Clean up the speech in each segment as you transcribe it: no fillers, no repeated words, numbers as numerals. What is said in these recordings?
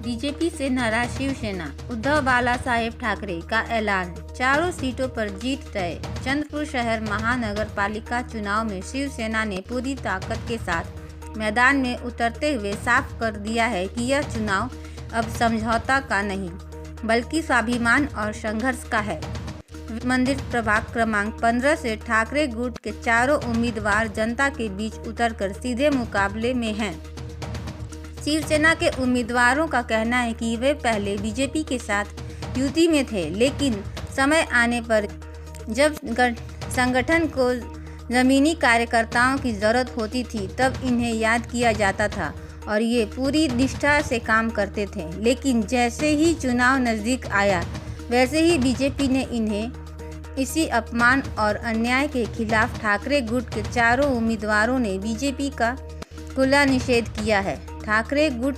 BJP से नाराज शिवसेना, उद्धव बाला साहेब ठाकरे का ऐलान, चारों सीटों पर जीत तय। चंद्रपुर शहर महानगर पालिका चुनाव में शिवसेना ने पूरी ताकत के साथ मैदान में उतरते हुए साफ कर दिया है कि यह चुनाव अब समझौता का नहीं बल्कि स्वाभिमान और संघर्ष का है। मंदिर प्रभाग क्रमांक 15 से ठाकरे गुट के चारों उम्मीदवार जनता के बीच उतरकर सीधे मुकाबले में हैं। शिवसेना के उम्मीदवारों का कहना है कि वे पहले बीजेपी के साथ युति में थे, लेकिन समय आने पर जब संगठन को ज़मीनी कार्यकर्ताओं की ज़रूरत होती थी तब इन्हें याद किया जाता था और ये पूरी निष्ठा से काम करते थे। लेकिन जैसे ही चुनाव नज़दीक आया वैसे ही बीजेपी ने इन्हें इसी अपमान और अन्याय के खिलाफ ठाकरे गुट के चारों उम्मीदवारों ने बीजेपी का खुला निषेध किया है। ठाकरे गुट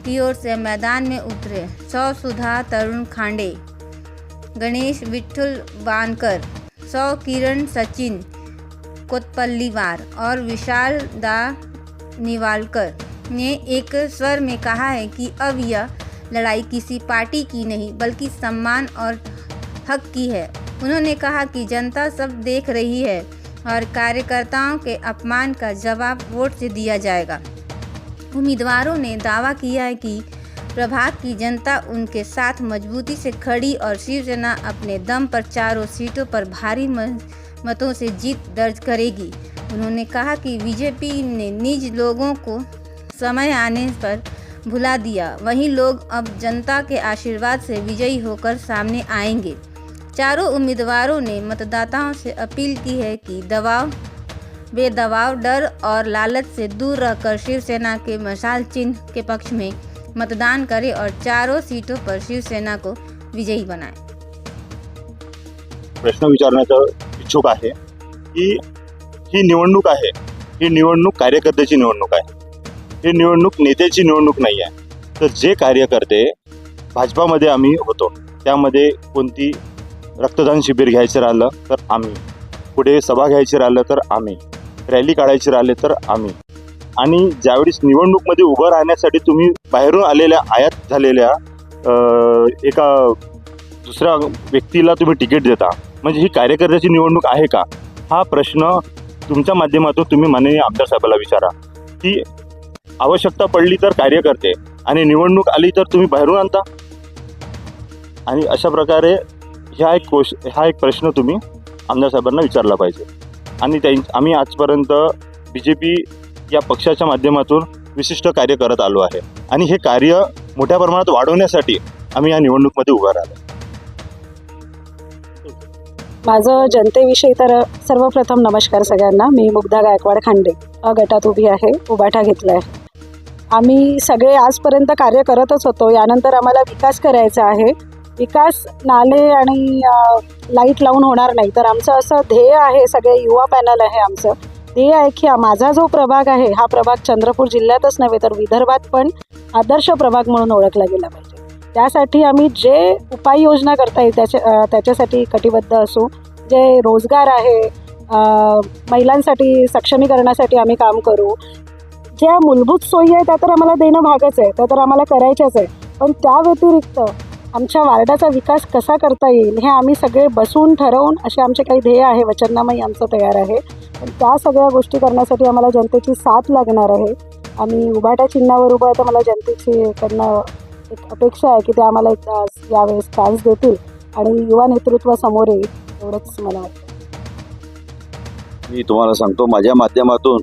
की ओर से मैदान में उतरे सौ सुधा तरुण खांडे, गणेश विठल वानकर, सौ किरण सचिन कोतपल्लीवार और विशाल दा निवालकर ने एक स्वर में कहा है कि अब यह लड़ाई किसी पार्टी की नहीं बल्कि सम्मान और हक की है। उन्होंने कहा कि जनता सब देख रही है और कार्यकर्ताओं के अपमान का जवाब वोट से दिया जाएगा। उम्मीदवारों ने दावा किया है कि प्रभाग की जनता उनके साथ मजबूती से खड़ी और शिवसेना अपने दम पर चारों सीटों पर भारी मतों से जीत दर्ज करेगी। उन्होंने कहा कि बीजेपी ने निज लोगों को समय आने पर भुला दिया, वहीं लोग अब जनता के आशीर्वाद से विजयी होकर सामने आएंगे। चारों उम्मीदवारों ने मतदाताओं से अपील की है कि बेदबाव डर और लालच से दूर रहकर शिवसेना के मशाल चिन्ह के पक्ष में मतदान करें और चारों सीटों पर शिवसेना को विजयी बनाएं। प्रश्न विचारण्याचा इच्छुक आहे की ही निवडणूक आहे, ही निवडणूक कार्यकर्त्याची निवडणूक आहे, ही निवडणूक नेत्याची निवडणूक नाही आहे। तर जे कार्यकर्ते भाजपामध्ये आम्ही होतो त्यामध्ये कोणती रक्तदान शिबिर घ्यायचं राहिलं तर आम्ही, पुढे सभा घ्यायची राहिलं तर आम्ही, रॅली काढायची राहिले तर आम्ही, आणि ज्यावेळेस निवडणूकमध्ये उभं राहण्यासाठी तुम्ही बाहेरून आलेल्या आयात झालेल्या एका दुसऱ्या व्यक्तीला तुम्ही तिकीट देता, म्हणजे ही कार्यकर्त्याची निवडणूक आहे का? हा प्रश्न तुमच्या माध्यमातून तुम्ही माननीय आमदार साहेबाला विचारा की आवश्यकता पडली तर कार्यकर्ते आणि निवडणूक आली तर तुम्ही बाहेरून आणता। आणि अशा प्रकारे हा एक प्रश्न तुम्ही आमदार साहेबांना विचारला पाहिजे। आणि आम्ही आजपर्यंत बीजेपी या पक्षाच्या माध्यमातून विशिष्ट कार्य करत आलो आहे आणि हे कार्य मोठ्या प्रमाणात वाढवण्यासाठी आम्ही या निवडणुकीमध्ये उभा राहिलो। माझं जनतेविषयी तर सर्वप्रथम नमस्कार सगळ्यांना। मी मुग्धा गायकवाड खांडे गटात उभी आहे, उभाटा घेतला आहे। आम्ही सगळे आजपर्यंत कार्य करतच होतो, यानंतर आम्हाला विकास करायचा आहे। विकास नाले आणि लाईट लावून होणार नाही, तर आमचं असं ध्येय आहे, सगळे युवा पॅनल आहे, आमचं ध्येय आहे की माझा जो प्रभाग आहे हा प्रभाग चंद्रपूर जिल्ह्यातच नव्हे तर विदर्भात पण आदर्श प्रभाग म्हणून ओळखला गेला पाहिजे। त्यासाठी आम्ही जे उपाययोजना करता येईल त्याच्यासाठी कटिबद्ध असू। जे रोजगार आहे, महिलांसाठी सक्षमीकरणासाठी आम्ही काम करू। ज्या मूलभूत सोयी आहे त्या तर आम्हाला देणं भागच आहे, त्या तर आम्हाला करायच्याच आहे, पण त्या व्यतिरिक्त आमच्या वार्डाचा विकास कसा करता येईल हे आम्ही सगळे बसून ठरवून असे आमचे काही ध्येय आहे, वचननामाही आमचं तयार आहे। पण त्या सगळ्या गोष्टी करण्यासाठी आम्हाला जनतेची साथ लागणार आहे। आम्ही उभाटा चिन्हावर उभं आहे, तर मला जनतेची कडनं एक अपेक्षा आहे की ते आम्हाला एकदा यावेळेस चान्स देतील आणि युवा नेतृत्वासमोर येईल, एवढंच मला वाटतं। मी तुम्हाला सांगतो, माझ्या माध्यमातून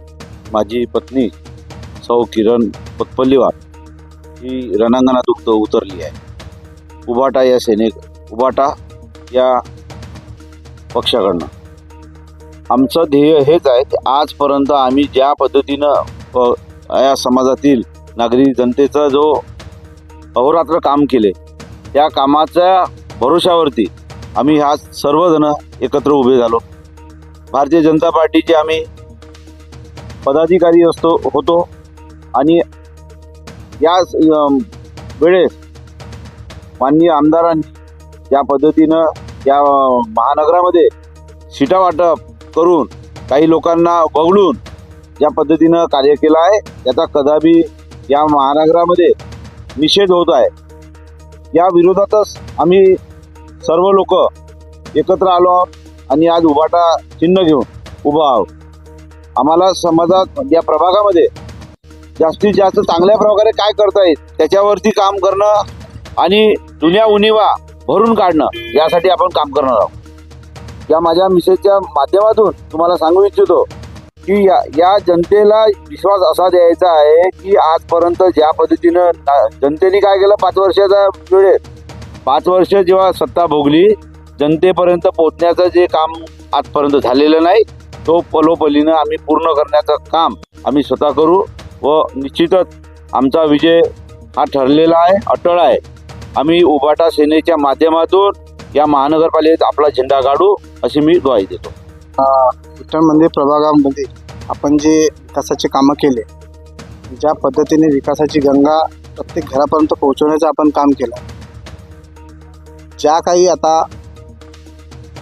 माझी पत्नी सौ किरण कोतपल्लीवार ही रणांगणात उतरली आहे। उभाटा या पक्षाकडनं आमचं ध्येय हेच आहे की आजपर्यंत आम्ही ज्या पद्धतीनं या समाजातील नागरिक जनतेचा जो अहोरात्र काम केले, त्या कामाच्या भरोशावरती आम्ही ह्या सर्वजण एकत्र उभे झालो। भारतीय जनता पार्टीचे आम्ही पदाधिकारी होतो आणि या वेळेस माननीय आमदारांनी ज्या पद्धतीनं या महानगरामध्ये सीटा वाटप करून काही लोकांना वगळून ज्या पद्धतीनं कार्य केलं आहे त्याचा कदापि या महानगरामध्ये निषेध होत आहे. या विरोधातच आम्ही सर्व लोक एकत्र आलो आहोत आणि आज उभाटा चिन्ह घेऊन उभा आहोत. आम्हाला समाजात या प्रभागामध्ये जास्तीत जास्त चांगल्या प्रकारे काय करता येईल त्याच्यावरती काम करणं आणि जुन्या उणिवा भरून काढणं यासाठी आपण काम करणार आहोत. या माझ्या मिसेसच्या माध्यमातून तुम्हाला सांगू इच्छितो की या जनतेला विश्वास असा द्यायचा आहे की आजपर्यंत ज्या पद्धतीनं जनतेने काय केलं 5 वर्षाचा वेळेत 5 वर्ष जेव्हा सत्ता भोगली जनतेपर्यंत पोहोचण्याचं जे काम आजपर्यंत झालेलं नाही तो पलोपलीनं आम्ही पूर्ण करण्याचं काम आम्ही स्वतः करू व निश्चितच आमचा विजय हा ठरलेला आहे, अटळ आहे. आम्ही उभाटा सेनेच्या माध्यमातून या महानगरपालिकेत आपला झेंडा काढू अशी मी ग्वाही देतो. विठ्ठल मंदिर प्रभागामध्ये आपण जे विकासाचे कामं केले, ज्या पद्धतीने विकासाची गंगा प्रत्येक घरापर्यंत पोहोचवण्याचं आपण काम केलं, ज्या काही आता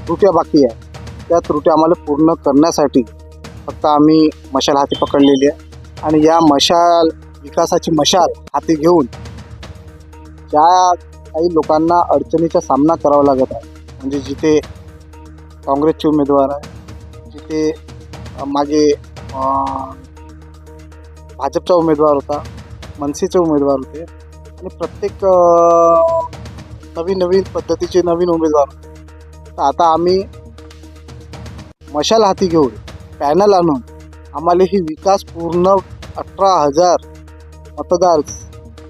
त्रुट्या बाकी आहे त्या त्रुट्या आम्हाला पूर्ण करण्यासाठी फक्त आम्ही मशाल हाती पकडलेली आहे आणि या विकासाची मशाल हाती घेऊन ज्या काही लोकांना अडचणीचा सामना करावा लागत आहे, म्हणजे जिथे काँग्रेसचे उमेदवार आहे, जिथे मागे भाजपचा उमेदवार होता, मनसेचे उमेदवार होते आणि प्रत्येक नवीन पद्धतीचे नवीन उमेदवार होते. तर आता आम्ही मशाल हाती घेऊन पॅनल आणून आम्हाला ही विकास पूर्ण 18,000 मतदार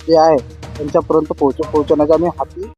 जे आहे त्यांच्यापर्यंत पोहोचवण्याचा आम्ही हाती